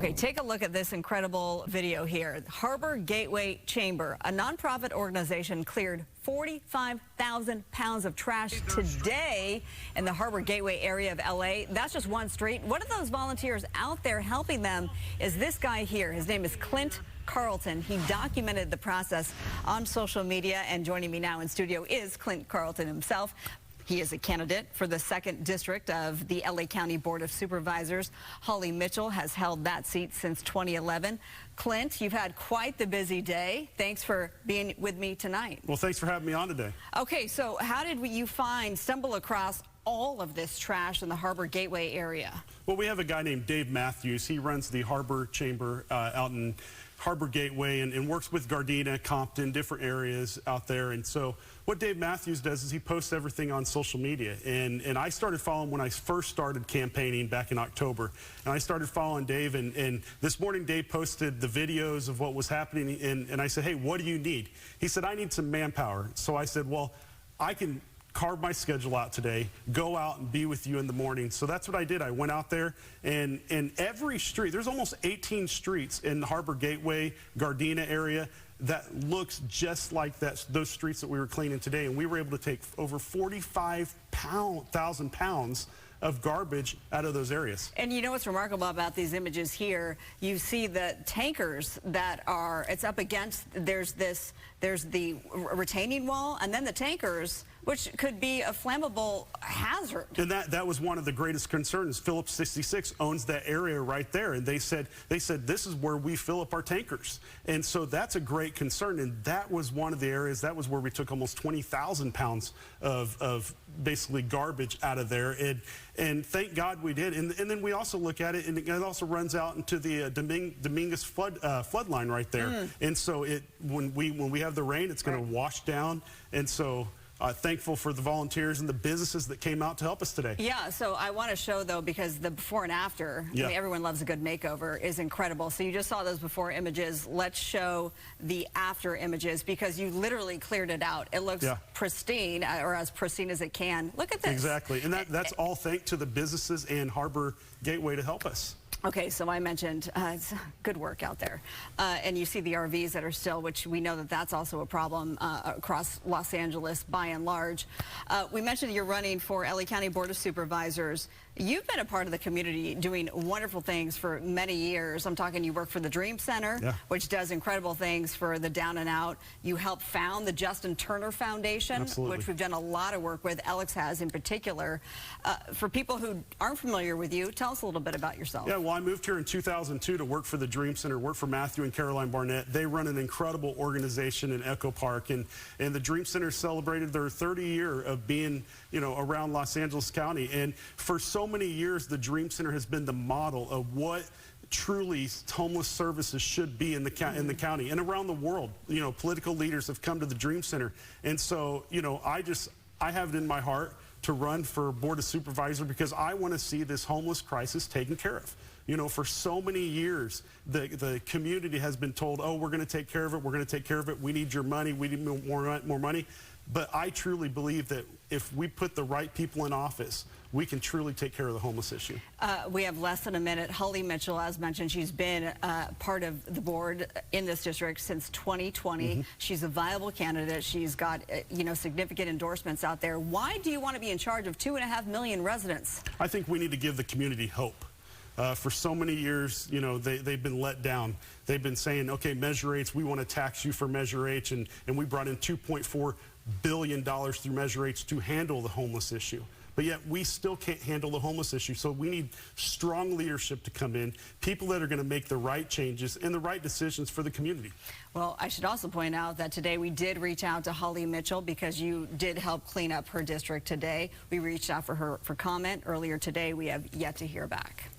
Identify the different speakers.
Speaker 1: Okay, take a look at this incredible video here. Harbor Gateway Chamber, a nonprofit organization, cleared 45,000 pounds of trash today in the Harbor Gateway area of LA. That's just one street. One of those volunteers out there helping them is this guy here. His name is Clint Carlton. He documented the process on social media, and joining me now in studio is Clint Carlton himself. He is a candidate for the 2nd District of the LA County Board of Supervisors. Holly Mitchell has held that seat since 2011. Clint, you've had quite the busy day. Thanks for being with me tonight.
Speaker 2: Well, thanks for having me on today.
Speaker 1: Okay, so how did you stumble across all of this trash in the Harbor Gateway area?
Speaker 2: Well, we have a guy named Dave Matthews. He runs the Harbor Chamber out in Harbor Gateway and works with Gardena, Compton, different areas out there. And so what Dave Matthews does is he posts everything on social media. And I started following when I first started campaigning back in October. And I started following Dave. And this morning, Dave posted the videos of what was happening. And I said, hey, what do you need? He said, I need some manpower. So I said, well, I can carve my schedule out today, go out and be with you in the morning. So that's what I did. I went out there, and in every street, there's almost 18 streets in the Harbor Gateway, Gardena area that looks just like those streets that we were cleaning today. And we were able to take over 45,000 pounds of garbage out of those areas.
Speaker 1: And you know what's remarkable about these images here? You see the tankers that are, it's up against, there's the retaining wall, and then the tankers, which could be a flammable hazard.
Speaker 2: And that was one of the greatest concerns. Phillips 66 owns that area right there, and they said this is where we fill up our tankers. And so that's a great concern, and that was one of the areas, that was where we took almost 20,000 pounds of basically garbage out of there. And thank God we did. And then we also look at it, and it also runs out into the Dominguez flood line right there. And so when we have the rain, it's going to wash down. And so thankful for the volunteers and the businesses that came out to help us today.
Speaker 1: Yeah, so I want to show, though, because the before and after, I mean, everyone loves a good makeover, is incredible. So you just saw those before images. Let's show the after images, because you literally cleared it out. It looks pristine, or as pristine as it can. Look at this.
Speaker 2: Exactly, and that's all thanks to the businesses and Harbor Gateway to help us.
Speaker 1: Okay, so I mentioned it's good work out there. And you see the RVs that are still, which we know that that's also a problem across Los Angeles by and large. We mentioned you're running for LA County Board of Supervisors. You've been a part of the community doing wonderful things for many years. I'm talking, you work for the Dream Center, which does incredible things for the down and out. You helped found the Justin Turner Foundation, which we've done a lot of work with. Alex has in particular. For people who aren't familiar with you, tell us a little bit about yourself.
Speaker 2: Yeah, well, I moved here in 2002 to work for the Dream Center, work for Matthew and Caroline Barnett. They run an incredible organization in Echo Park, and the Dream Center celebrated their 30th year of being, around Los Angeles County. And for so many years, the Dream Center has been the model of what truly homeless services should be in the county and around the world. Political leaders have come to the Dream Center, and so I have it in my heart to run for Board of Supervisor, because I want to see this homeless crisis taken care of. For so many years, the community has been told, oh, we're going to take care of it, we're going to take care of it, we need your money, we need more money. But I truly believe that if we put the right people in office, we can truly take care of the homeless issue.
Speaker 1: We have less than a minute. Holly Mitchell, as mentioned, she's been part of the board in this district since 2020. She's a viable candidate. She's got, significant endorsements out there. Why do you want to be in charge of 2.5 million residents? I
Speaker 2: think we need to give the community hope. For so many years, they've been let down. They've been saying, okay, Measure H, we want to tax you for Measure H, and we brought in $2.4 billion through Measure H to handle the homeless issue. But yet we still can't handle the homeless issue. So we need strong leadership to come in, people that are going to make the right changes and the right decisions for the community.
Speaker 1: Well, I should also point out that today we did reach out to Holly Mitchell, because you did help clean up her district today. We reached out for her for comment earlier today. We have yet to hear back.